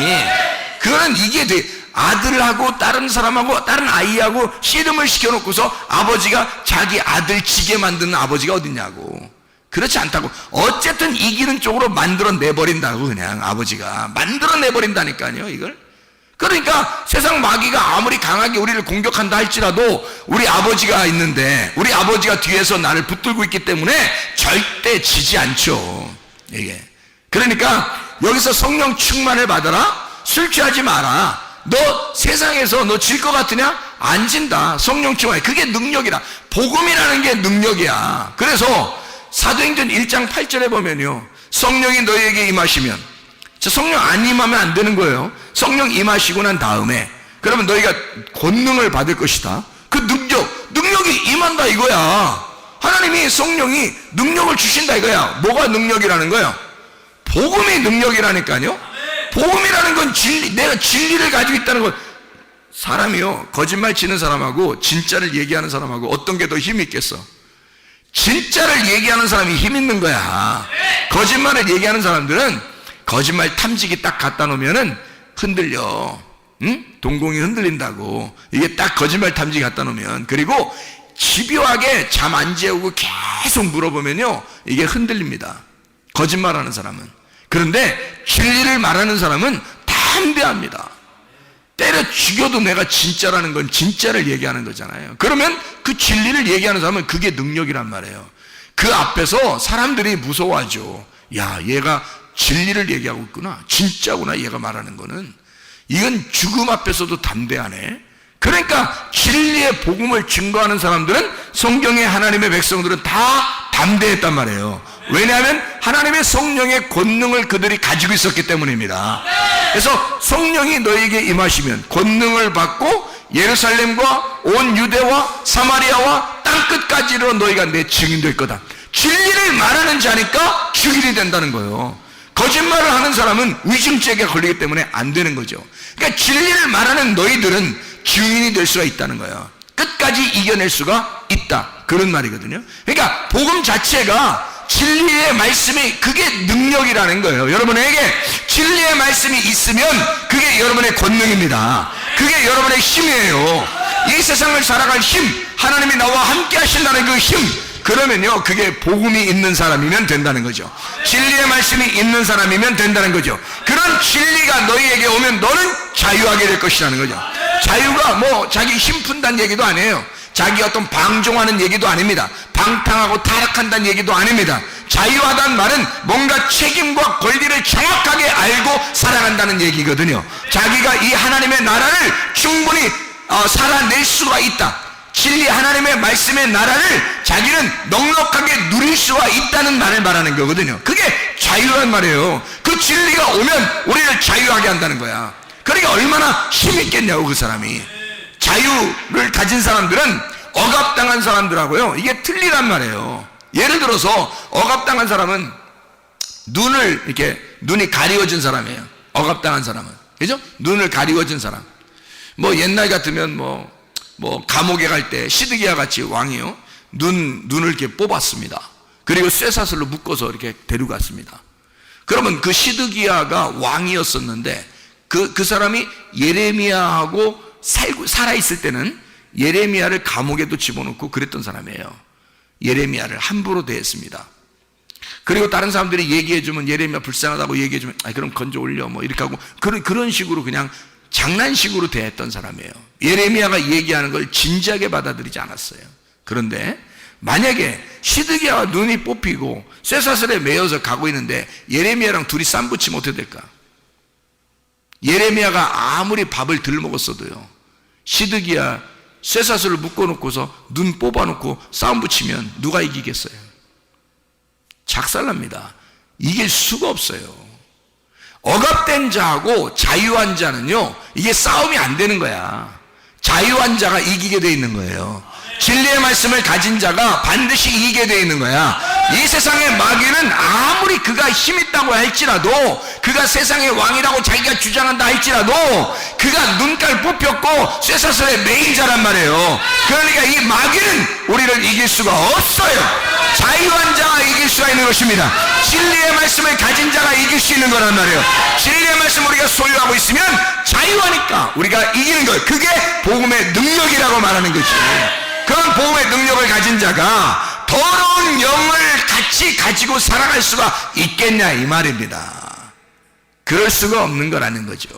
그거는 이게 돼. 아들하고 다른 사람하고 다른 아이하고 씨름을 시켜놓고서 아버지가 자기 아들 지게 만드는 아버지가 어딨냐고. 그렇지 않다고. 어쨌든 이기는 쪽으로 만들어내버린다고. 그냥 아버지가 만들어내버린다니까요, 이걸. 그러니까 세상 마귀가 아무리 강하게 우리를 공격한다 할지라도 우리 아버지가 있는데 우리 아버지가 뒤에서 나를 붙들고 있기 때문에 절대 지지 않죠. 이게. 그러니까 여기서 성령 충만을 받아라. 술 취하지 마라. 너 세상에서 너 질 것 같으냐? 안 진다. 성령 충만. 그게 능력이라. 복음이라는 게 능력이야. 그래서 사도행전 1장 8절에 보면요. 성령이 너희에게 임하시면, 성령 안 임하면 안 되는 거예요. 성령 임하시고 난 다음에 그러면 너희가 권능을 받을 것이다. 그 능력이 임한다 이거야. 하나님이 성령이 능력을 주신다 이거야. 뭐가 능력이라는 거야? 복음이 능력이라니까요. 복음이라는 건 진리, 내가 진리를 가지고 있다는 건. 사람이요, 거짓말 치는 사람하고 진짜를 얘기하는 사람하고 어떤 게 더 힘이 있겠어? 진짜를 얘기하는 사람이 힘 있는 거야. 거짓말을 얘기하는 사람들은 거짓말 탐지기 딱 갖다 놓으면은 흔들려. 응? 동공이 흔들린다고. 이게 딱 거짓말 탐지기 갖다 놓으면. 그리고 집요하게 잠 안 재우고 계속 물어보면요, 이게 흔들립니다. 거짓말하는 사람은. 그런데 진리를 말하는 사람은 담대합니다. 때려 죽여도 내가 진짜라는 건 진짜를 얘기하는 거잖아요. 그러면 그 진리를 얘기하는 사람은 그게 능력이란 말이에요. 그 앞에서 사람들이 무서워하죠. 야, 얘가 진리를 얘기하고 있구나. 진짜구나, 얘가 말하는 거는. 이건 죽음 앞에서도 담대하네. 그러니까 진리의 복음을 증거하는 사람들은, 성경의 하나님의 백성들은 다 담대했단 말이에요. 왜냐하면 하나님의 성령의 권능을 그들이 가지고 있었기 때문입니다. 그래서 성령이 너에게 임하시면 권능을 받고 예루살렘과 온 유대와 사마리아와 땅끝까지로 너희가 내 증인 될 거다. 진리를 말하는 자니까 증인이 된다는 거예요. 거짓말을 하는 사람은 위증죄에 걸리기 때문에 안 되는 거죠. 그러니까 진리를 말하는 너희들은 증인이 될 수가 있다는 거예요. 끝까지 이겨낼 수가 있다, 그런 말이거든요. 그러니까 복음 자체가, 진리의 말씀이, 그게 능력이라는 거예요. 여러분에게 진리의 말씀이 있으면 그게 여러분의 권능입니다. 그게 여러분의 힘이에요. 이 세상을 살아갈 힘, 하나님이 나와 함께 하신다는 그 힘, 그러면요, 그게 복음이 있는 사람이면 된다는 거죠. 진리의 말씀이 있는 사람이면 된다는 거죠. 그런 진리가 너희에게 오면 너는 자유하게 될 것이라는 거죠. 자유가 뭐 자기 힘 푼다는 얘기도 아니에요. 자기 어떤 방종하는 얘기도 아닙니다. 방탕하고 타락한다는 얘기도 아닙니다. 자유하다는 말은 뭔가 책임과 권리를 정확하게 알고 살아간다는 얘기거든요. 자기가 이 하나님의 나라를 충분히 살아낼 수가 있다. 진리 하나님의 말씀의 나라를 자기는 넉넉하게 누릴 수가 있다는 말을 말하는 거거든요. 그게 자유란 말이에요. 그 진리가 오면 우리를 자유하게 한다는 거야. 그러니까 얼마나 힘 있겠냐고, 그 사람이. 자유를 가진 사람들은 억압당한 사람들하고요, 이게 틀리란 말이에요. 예를 들어서 억압당한 사람은 눈이 가리워진 사람이에요. 억압당한 사람은, 그죠? 눈을 가리워진 사람. 뭐 옛날 같으면 뭐 감옥에 갈 때 시드기야 같이 왕이요, 눈을 이렇게 뽑았습니다. 그리고 쇠사슬로 묶어서 이렇게 데려갔습니다. 그러면 그 시드기야가 왕이었었는데 그 사람이 예레미야하고 살아있을 때는 예레미야를 감옥에도 집어넣고 그랬던 사람이에요. 예레미야를 함부로 대했습니다. 그리고 다른 사람들이 얘기해주면, 예레미야 불쌍하다고 얘기해주면, 그럼 건져 올려 뭐 이렇게 하고, 그런 식으로 그냥 장난식으로 대했던 사람이에요. 예레미야가 얘기하는 걸 진지하게 받아들이지 않았어요. 그런데 만약에 시드기야가 눈이 뽑히고 쇠사슬에 매여서 가고 있는데 예레미야랑 둘이 쌈 붙이면 어떻게 될까? 예레미야가 아무리 밥을 덜 먹었어도요, 시드기야 쇠사슬을 묶어놓고서 눈 뽑아놓고 싸움 붙이면 누가 이기겠어요? 작살납니다. 이길 수가 없어요. 억압된 자하고 자유한 자는요, 이게 싸움이 안 되는 거야. 자유한 자가 이기게 돼 있는 거예요. 진리의 말씀을 가진 자가 반드시 이기게 돼 있는 거야. 이 세상의 마귀는 아무리 그가 힘 있다고 할지라도, 그가 세상의 왕이라고 자기가 주장한다 할지라도, 그가 눈깔 뽑혔고 쇠사슬에 매인 자란 말이에요. 그러니까 이 마귀는 우리를 이길 수가 없어요. 자유한 자가 이길 수가 있는 것입니다. 진리의 말씀을 가진 자가 이길 수 있는 거란 말이에요. 진리의 말씀을 우리가 소유하고 있으면 자유하니까 우리가 이기는 거예요. 그게 복음의 능력이라고 말하는 거지. 그런 복음의 능력을 가진 자가 더러운 영을 같이 가지고 살아갈 수가 있겠냐, 이 말입니다. 그럴 수가 없는 거라는 거죠.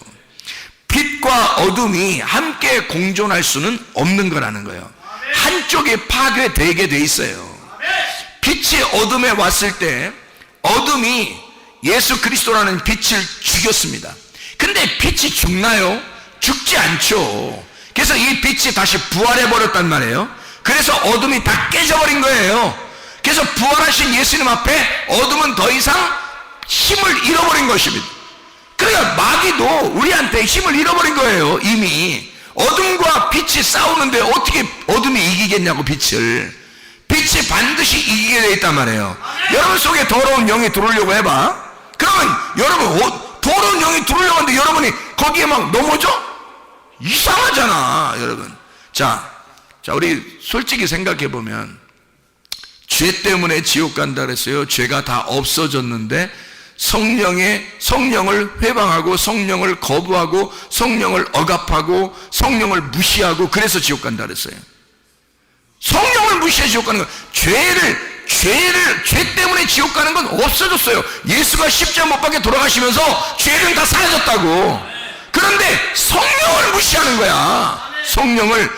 빛과 빛과 어둠이 함께 공존할 수는 없는 거라는 거예요. 한쪽이 파괴되게 돼 있어요. 빛이 어둠에 왔을 때 어둠이 예수 그리스도라는 빛을 죽였습니다. 근데 빛이 죽나요? 죽지 않죠. 그래서 이 빛이 다시 부활해 버렸단 말이에요. 그래서 어둠이 다 깨져버린 거예요. 그래서 부활하신 예수님 앞에 어둠은 더 이상 힘을 잃어버린 것입니다. 그러니까 마귀도 우리한테 힘을 잃어버린 거예요. 이미 어둠과 빛이 싸우는데 어떻게 어둠이 이기겠냐고. 빛이 반드시 이기게 돼 있단 말이에요. 여러분 속에 더러운 영이 들어오려고 해봐. 그러면 여러분 더러운 영이 들어오려고 하는데 여러분이 거기에 막 넘어져? 이상하잖아 여러분. 자 우리 솔직히 생각해 보면 죄 때문에 지옥 간다 그랬어요. 죄가 다 없어졌는데 성령을 회방하고 성령을 거부하고 성령을 억압하고 성령을 무시하고 그래서 지옥 간다 그랬어요. 성령을 무시해 지옥 가는 건 죄 때문에 지옥 가는 건 없어졌어요. 예수가 십자가 못 박혀 돌아가시면서 죄는 다 사라졌다고. 그런데 성령을 무시하는 거야. 성령을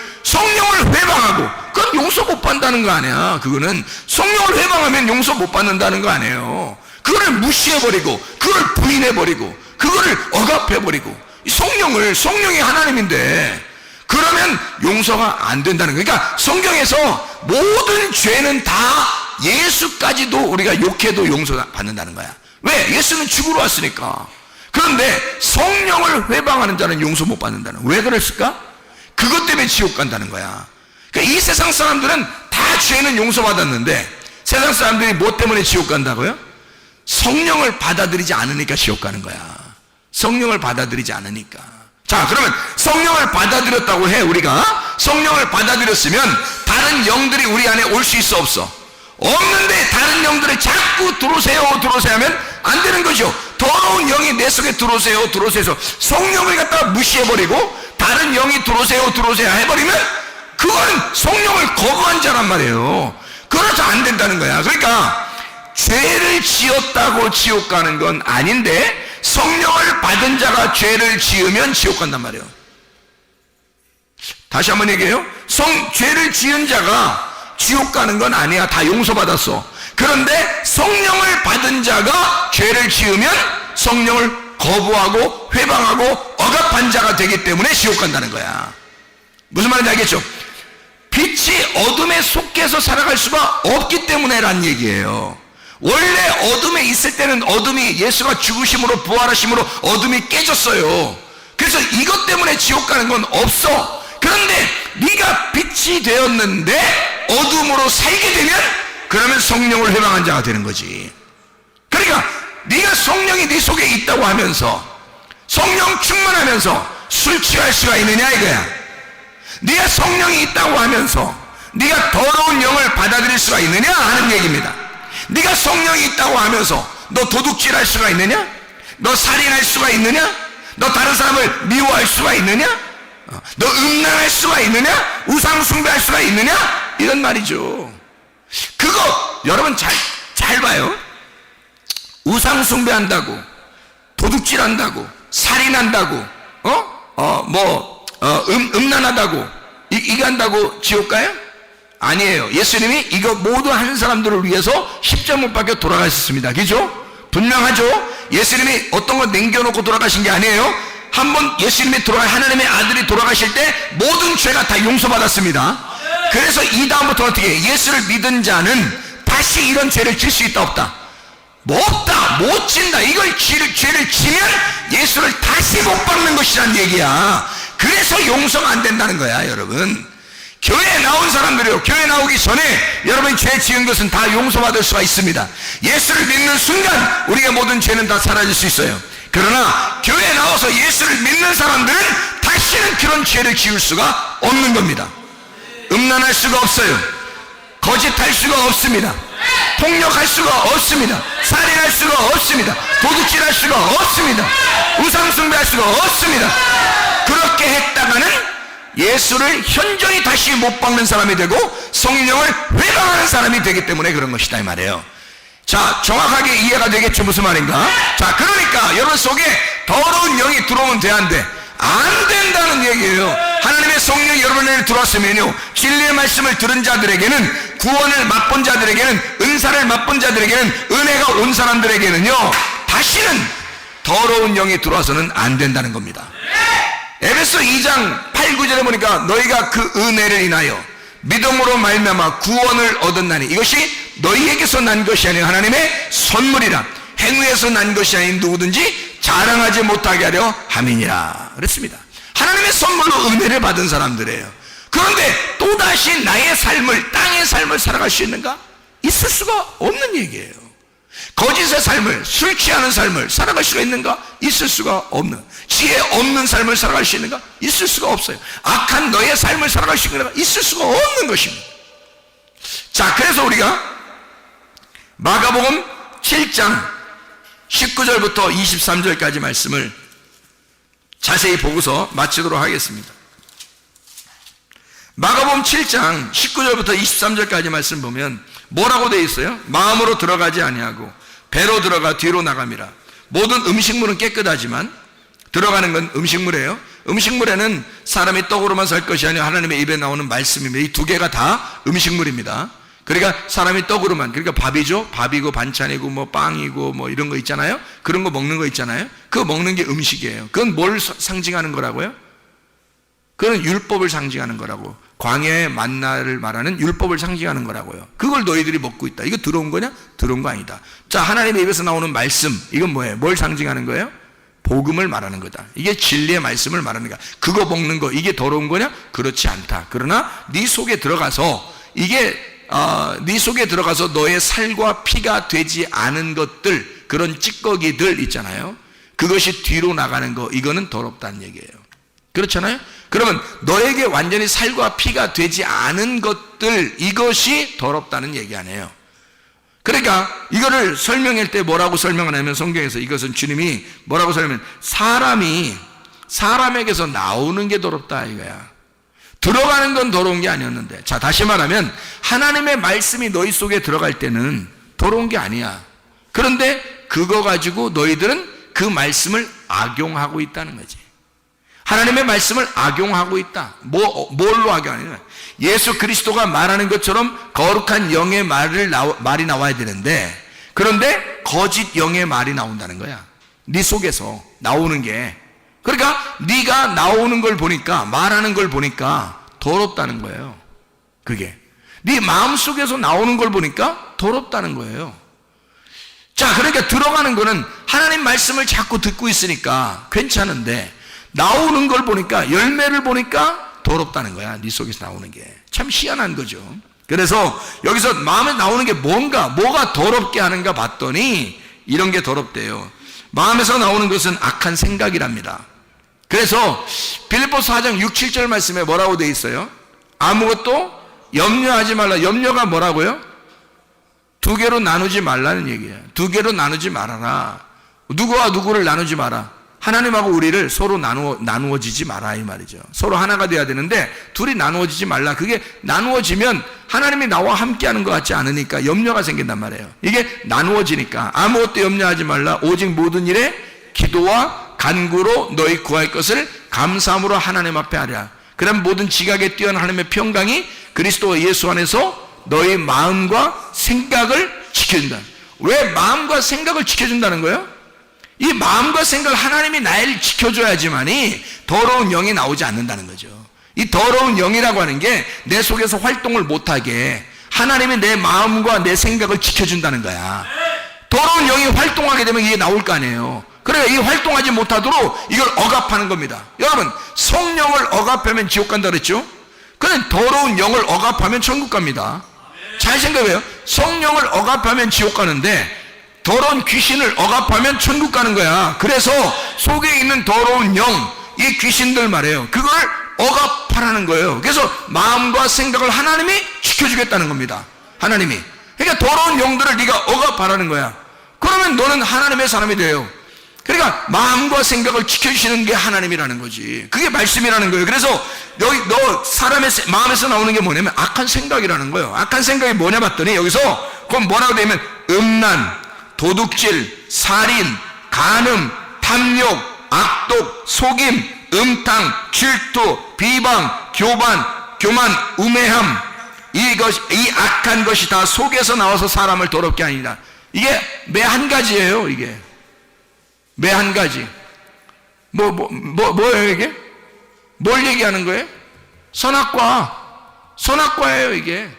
회방하고, 그건 용서 못 받는다는 거 아니야. 그거는 성령을 회방하면 용서 못 받는다는 거 아니에요. 그거를 무시해버리고 그걸 부인해버리고 그거를 억압해버리고, 성령이 하나님인데 그러면 용서가 안 된다는 거예요. 그러니까 성경에서 모든 죄는 다 예수까지도 우리가 욕해도 용서받는다는 거야. 왜? 예수는 죽으러 왔으니까. 그런데 성령을 회방하는 자는 용서 못 받는다는 거야. 왜 그랬을까? 그것 때문에 지옥 간다는 거야. 그러니까 이 세상 사람들은 다 죄는 용서받았는데 세상 사람들이 뭐 때문에 지옥 간다고요? 성령을 받아들이지 않으니까 지옥 가는 거야. 성령을 받아들이지 않으니까. 자, 그러면 성령을 받아들였다고 해. 우리가 성령을 받아들였으면 다른 영들이 우리 안에 올 수 있어 없어? 없는데 다른 영들이 자꾸 들어오세요 하면 안 되는 거죠. 더러운 영이 내 속에 들어오세요 해서 성령을 갖다가 무시해버리고 다른 영이 들어오세요 해버리면 그건 성령을 거부한 자란 말이에요. 그래서 안 된다는 거야. 그러니까 죄를 지었다고 지옥 가는 건 아닌데 성령을 받은 자가 죄를 지으면 지옥 간단 말이에요. 다시 한번 얘기해요. 죄를 지은 자가 지옥 가는 건 아니야. 다 용서받았어. 그런데 성령을 받은 자가 죄를 지으면 성령을 거부하고 회방하고 억압한 자가 되기 때문에 지옥 간다는 거야. 무슨 말인지 알겠죠? 빛이 어둠에 속해서 살아갈 수가 없기 때문에란 얘기예요. 원래 어둠에 있을 때는 어둠이 예수가 죽으심으로 부활하심으로 어둠이 깨졌어요. 그래서 이것 때문에 지옥 가는 건 없어. 그런데 네가 빛이 되었는데 어둠으로 살게 되면 그러면 성령을 회방한 자가 되는 거지. 그러니까 네가 성령이 네 속에 있다고 하면서 성령 충만하면서 술 취할 수가 있느냐 이거야. 네가 성령이 있다고 하면서 네가 더러운 영을 받아들일 수가 있느냐 하는 얘기입니다. 네가 성령이 있다고 하면서 너 도둑질할 수가 있느냐? 너 살인할 수가 있느냐? 너 다른 사람을 미워할 수가 있느냐? 너 음란할 수가 있느냐? 우상 숭배할 수가 있느냐? 이런 말이죠. 그거 여러분 잘 봐요. 우상 숭배한다고, 도둑질한다고, 살인한다고, 음란하다고 이거 한다고 지옥 가요? 아니에요. 예수님이 이거 모두 하는 사람들을 위해서 십자가 못 박혀 돌아가셨습니다. 그죠? 분명하죠? 예수님이 어떤 거 남겨놓고 돌아가신 게 아니에요. 한번 예수님이 하나님의 아들이 돌아가실 때 모든 죄가 다 용서받았습니다. 그래서 이 다음부터 어떻게 해요? 예수를 믿은 자는 다시 이런 죄를 질 수 있다 없다? 없다. 못 진다. 이걸 죄를 지면 예수를 다시 못 박는 것이란 얘기야. 그래서 용서가 안 된다는 거야 여러분. 교회에 나온 사람들이요, 교회 나오기 전에 여러분이 죄 지은 것은 다 용서받을 수가 있습니다. 예수를 믿는 순간 우리의 모든 죄는 다 사라질 수 있어요. 그러나 교회에 나와서 예수를 믿는 사람들은 다시는 그런 죄를 지을 수가 없는 겁니다. 음란할 수가 없어요. 거짓할 수가 없습니다. 폭력할 수가 없습니다. 살인할 수가 없습니다. 도둑질할 수가 없습니다. 우상숭배할 수가 없습니다. 그렇게 했다가는 예수를 현저히 다시 못 박는 사람이 되고 성령을 회방하는 사람이 되기 때문에 그런 것이다 이 말이에요. 자, 정확하게 이해가 되겠죠? 무슨 말인가? 자, 그러니까 여러분 속에 더러운 영이 들어오면 돼야 안 돼? 안 된다는 얘기예요. 하나님의 성령이 여러분에게 들어왔으면요, 진리의 말씀을 들은 자들에게는, 구원을 맛본 자들에게는, 은사를 맛본 자들에게는, 은혜가 온 사람들에게는요, 다시는 더러운 영이 들어와서는 안 된다는 겁니다. 에베소 2장 8, 9절에 보니까 너희가 그 은혜를 인하여 믿음으로 말미암아 구원을 얻었나니 이것이 너희에게서 난 것이 아니라 하나님의 선물이라. 행위에서 난 것이 아닌 누구든지 자랑하지 못하게 하려 함이니라 그랬습니다. 하나님의 선물로 은혜를 받은 사람들이에요. 그런데 또다시 나의 삶을, 땅의 삶을 살아갈 수 있는가? 있을 수가 없는 얘기예요. 거짓의 삶을, 술 취하는 삶을 살아갈 수가 있는가? 있을 수가 없는, 지혜 없는 삶을 살아갈 수 있는가? 있을 수가 없어요. 악한 너의 삶을 살아갈 수 있는가? 있을 수가 없는 것입니다. 자, 그래서 우리가 마가복음 7장 19절부터 23절까지 말씀을 자세히 보고서 마치도록 하겠습니다. 마가복음 7장 19절부터 23절까지 말씀 보면 뭐라고 되어 있어요? 마음으로 들어가지 아니하고 배로 들어가 뒤로 나감이라. 모든 음식물은 깨끗하지만 들어가는 건 음식물이에요. 음식물에는 사람이 떡으로만 살 것이 아니라 하나님의 입에 나오는 말씀입니다. 이 두 개가 다 음식물입니다. 그러니까 사람이 떡으로만, 그러니까 밥이죠. 밥이고 반찬이고 뭐 빵이고 뭐 이런 거 있잖아요. 그런 거 먹는 거 있잖아요. 그거 먹는 게 음식이에요. 그건 뭘 상징하는 거라고요? 그건 율법을 상징하는 거라고. 광야의 만나를 말하는 율법을 상징하는 거라고요. 그걸 너희들이 먹고 있다. 이거 들어온 거냐? 들어온 거 아니다. 자, 하나님의 입에서 나오는 말씀, 이건 뭐예요? 뭘 상징하는 거예요? 복음을 말하는 거다. 이게 진리의 말씀을 말하는 거야. 그거 먹는 거, 이게 더러운 거냐? 그렇지 않다. 그러나 네 속에 들어가서, 이게 네 속에 들어가서 너의 살과 피가 되지 않은 것들, 그런 찌꺼기들 있잖아요. 그것이 뒤로 나가는 거, 이거는 더럽다는 얘기예요. 그렇잖아요? 그러면 너에게 완전히 살과 피가 되지 않은 것들, 이것이 더럽다는 얘기 아니에요. 그러니까 이거를 설명할 때 뭐라고 설명하냐면, 성경에서 이것은 주님이 뭐라고 설명하면, 사람에게서 나오는 게 더럽다 이거야. 들어가는 건 더러운 게 아니었는데. 자, 다시 말하면 하나님의 말씀이 너희 속에 들어갈 때는 더러운 게 아니야. 그런데 그거 가지고 너희들은 그 말씀을 악용하고 있다는 거지. 하나님의 말씀을 악용하고 있다. 뭘로 악용하냐? 예수 그리스도가 말하는 것처럼 거룩한 영의 말이 나와야 되는데, 그런데 거짓 영의 말이 나온다는 거야. 네 속에서 나오는 게. 그러니까 네가 나오는 걸 보니까, 말하는 걸 보니까 더럽다는 거예요. 그게 네 마음속에서 나오는 걸 보니까 더럽다는 거예요. 자, 그러니까 들어가는 거는 하나님 말씀을 자꾸 듣고 있으니까 괜찮은데, 나오는 걸 보니까, 열매를 보니까 더럽다는 거야. 네 속에서 나오는 게. 참 희한한 거죠. 그래서 여기서 마음에 나오는 게 뭐가 더럽게 하는가 봤더니 이런 게 더럽대요. 마음에서 나오는 것은 악한 생각이랍니다. 그래서 빌립보서 4장 6, 7절 말씀에 뭐라고 돼 있어요? 아무것도 염려하지 말라. 염려가 뭐라고요? 두 개로 나누지 말라는 얘기예요. 두 개로 나누지 말아라. 누구와 누구를 나누지 마라. 하나님하고 우리를 서로 나누어지지 마라 이 말이죠. 서로 하나가 돼야 되는데 둘이 나누어지지 말라. 그게 나누어지면 하나님이 나와 함께하는 것 같지 않으니까 염려가 생긴단 말이에요. 이게 나누어지니까 아무것도 염려하지 말라. 오직 모든 일에 기도와 간구로 너희 구할 것을 감사함으로 하나님 앞에 하랴. 그럼 모든 지각에 뛰어난 하나님의 평강이 그리스도 예수 안에서 너희 마음과 생각을 지켜준다. 왜 마음과 생각을 지켜준다는 거예요? 이 마음과 생각을 하나님이 나를 지켜줘야지만이 더러운 영이 나오지 않는다는 거죠. 이 더러운 영이라고 하는 게 내 속에서 활동을 못하게 하나님이 내 마음과 내 생각을 지켜준다는 거야. 더러운 영이 활동하게 되면 이게 나올 거 아니에요. 그러니까 이 활동하지 못하도록 이걸 억압하는 겁니다. 여러분, 성령을 억압하면 지옥 간다 그랬죠? 그런데 더러운 영을 억압하면 천국 갑니다. 잘 생각해요. 성령을 억압하면 지옥 가는데 더러운 귀신을 억압하면 천국 가는 거야. 그래서 속에 있는 더러운 영, 이 귀신들 말이에요. 그걸 억압하라는 거예요. 그래서 마음과 생각을 하나님이 지켜주겠다는 겁니다. 하나님이. 그러니까 더러운 영들을 네가 억압하라는 거야. 그러면 너는 하나님의 사람이 돼요. 그러니까 마음과 생각을 지켜주시는 게 하나님이라는 거지. 그게 말씀이라는 거예요. 그래서 여기 너 사람의 마음에서 나오는 게 뭐냐면 악한 생각이라는 거예요. 악한 생각이 뭐냐 봤더니 여기서 그럼 뭐라고 되면 음란, 도둑질, 살인, 간음, 탐욕, 악독, 속임, 음탕, 질투, 비방, 교만, 우매함, 이 악한 것이 다 속에서 나와서 사람을 더럽게 하니라. 이게 매 한 가지예요. 이게 매 한 가지. 뭐예요 이게? 뭘 얘기하는 거예요? 선악과예요 이게.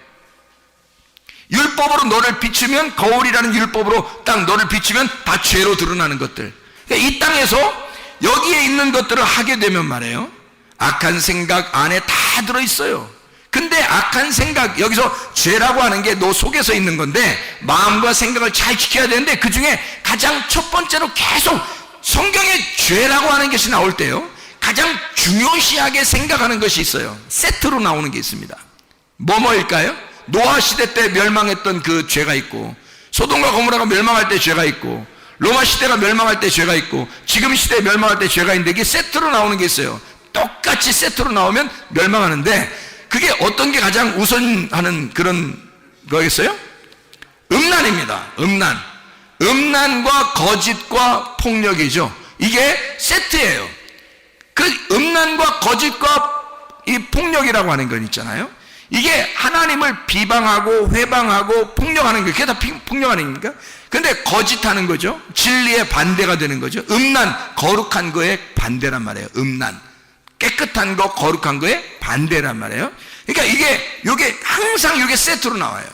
율법으로 너를 비추면, 거울이라는 율법으로 딱 너를 비추면 다 죄로 드러나는 것들. 그러니까 이 땅에서 여기에 있는 것들을 하게 되면 말이에요, 악한 생각 안에 다 들어있어요. 근데 악한 생각, 여기서 죄라고 하는 게 너 속에서 있는 건데 마음과 생각을 잘 지켜야 되는데, 그 중에 가장 첫 번째로 계속 성경에 죄라고 하는 것이 나올 때요, 가장 중요시하게 생각하는 것이 있어요. 세트로 나오는 게 있습니다. 뭐일까요? 노아 시대 때 멸망했던 그 죄가 있고, 소돔과 고모라가 멸망할 때 죄가 있고, 로마 시대가 멸망할 때 죄가 있고, 지금 시대에 멸망할 때 죄가 있는데, 이게 세트로 나오는 게 있어요. 똑같이 세트로 나오면 멸망하는데, 그게 어떤 게 가장 우선하는 그런 거겠어요? 음란입니다. 음란과 거짓과 폭력이죠. 이게 세트예요. 그 음란과 거짓과 이 폭력이라고 하는 건 있잖아요, 이게 하나님을 비방하고 회방하고 폭력하는 거예요. 그게 다 폭력 아닙니까? 근데 거짓하는 거죠. 진리의 반대가 되는 거죠. 음란, 거룩한 거에 반대란 말이에요. 음란, 깨끗한 거, 거룩한 거에 반대란 말이에요. 그러니까 이게 항상 이게 세트로 나와요.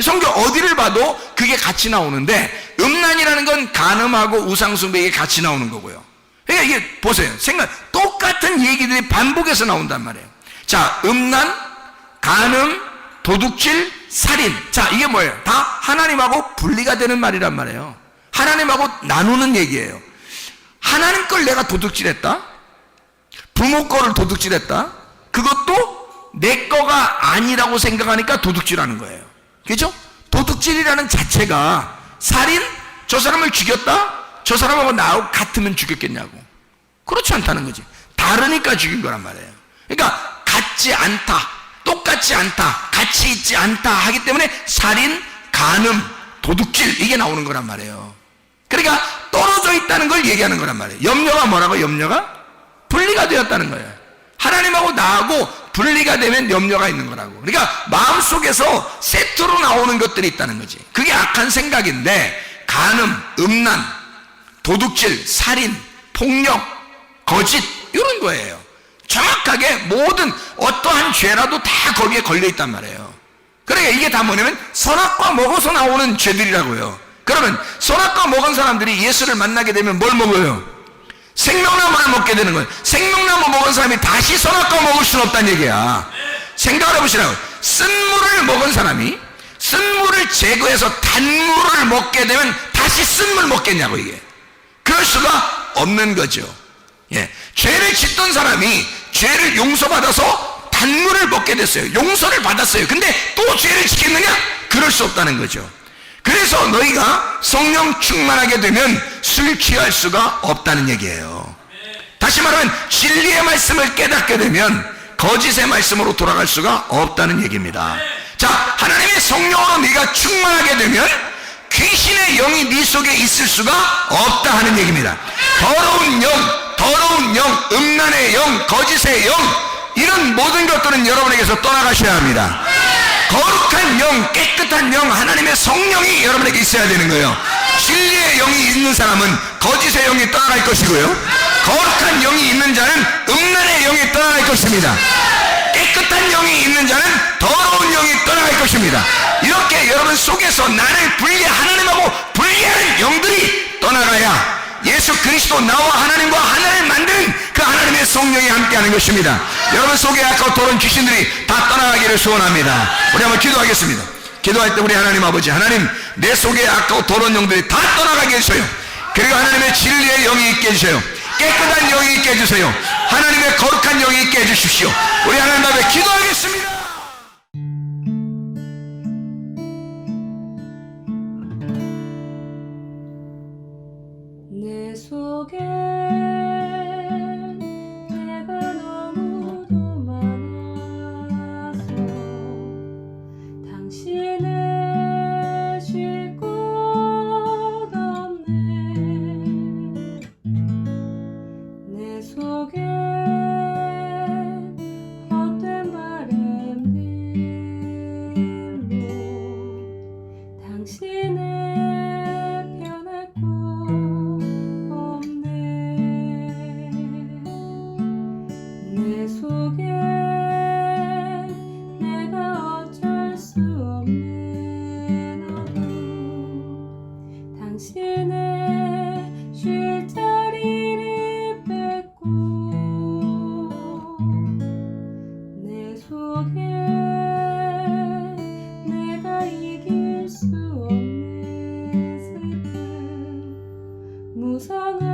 성경 어디를 봐도 그게 같이 나오는데, 음란이라는 건 간음하고 우상숭배에 같이 나오는 거고요. 그러니까 이게 보세요. 똑같은 얘기들이 반복해서 나온단 말이에요. 자, 음란, 간음, 도둑질, 살인. 자, 이게 뭐예요? 다 하나님하고 분리가 되는 말이란 말이에요. 하나님하고 나누는 얘기예요. 하나님 걸 내가 도둑질했다, 부모 거를 도둑질했다, 그것도 내 거가 아니라고 생각하니까 도둑질하는 거예요. 그렇죠? 도둑질이라는 자체가, 살인, 저 사람을 죽였다, 저 사람하고 나하고 같으면 죽였겠냐고. 그렇지 않다는 거지. 다르니까 죽인 거란 말이에요. 그러니까 같지 않다, 똑같지 않다, 같이 있지 않다 하기 때문에 살인, 간음, 도둑질, 이게 나오는 거란 말이에요. 그러니까 떨어져 있다는 걸 얘기하는 거란 말이에요. 염려가 뭐라고? 염려가 분리가 되었다는 거예요. 하나님하고 나하고 분리가 되면 염려가 있는 거라고. 그러니까 마음속에서 세트로 나오는 것들이 있다는 거지. 그게 악한 생각인데, 간음, 음란, 도둑질, 살인, 폭력, 거짓, 이런 거예요. 정확하게 모든 어떠한 죄라도 다 거기에 걸려있단 말이에요. 그러니까 이게 다 뭐냐면 선악과 먹어서 나오는 죄들이라고요. 그러면 선악과 먹은 사람들이 예수를 만나게 되면 뭘 먹어요? 생명나무를 먹게 되는 거예요. 생명나무 먹은 사람이 다시 선악과 먹을 수는 없다는 얘기야. 생각을 해보시라고. 쓴물을 먹은 사람이 쓴물을 제거해서 단물을 먹게 되면 다시 쓴물 먹겠냐고. 이게 그럴 수가 없는 거죠. 예. 죄를 짓던 사람이 죄를 용서받아서 단물을 먹게 됐어요. 용서를 받았어요. 근데 또 죄를 짓겠느냐? 그럴 수 없다는 거죠. 그래서 너희가 성령 충만하게 되면 술 취할 수가 없다는 얘기예요. 다시 말하면 진리의 말씀을 깨닫게 되면 거짓의 말씀으로 돌아갈 수가 없다는 얘기입니다. 자, 하나님의 성령으로 네가 충만하게 되면 귀신의 영이 네 속에 있을 수가 없다 하는 얘기입니다. 더러운 영, 음란의 영, 거짓의 영, 이런 모든 것들은 여러분에게서 떠나가셔야 합니다. 거룩한 영, 깨끗한 영, 하나님의 성령이 여러분에게 있어야 되는 거예요. 진리의 영이 있는 사람은 거짓의 영이 떠나갈 것이고요, 거룩한 영이 있는 자는 음란의 영이 떠나갈 것입니다. 깨끗한 영이 있는 자는 더러운 영이 떠나갈 것입니다. 이렇게 여러분 속에서 나를 하나님하고 분리하는 영들이 떠나가야 예수 그리스도, 나와 하나님과 하나를 만드는 그 하나님의 성령이 함께하는 것입니다. 여러분 속에 아까운 귀신들이 다 떠나가기를 소원합니다. 우리 한번 기도하겠습니다. 기도할 때 우리 하나님 아버지, 하나님 내 속에 아까운 더러운 영들이 다 떠나가게 해주세요. 그리고 하나님의 진리의 영이 있게 해주세요. 깨끗한 영이 있게 해주세요. 하나님의 거룩한 영이 있게 해주십시오. 우리 하나님 앞에 기도하겠습니다. 내 속에 내가 너무도 많아서 당신을 쉴 곳 없네. 내 속에 당신의 쉴 자리를 뺏고 내 속에 내가 이길 수 없는 슬픔 무성한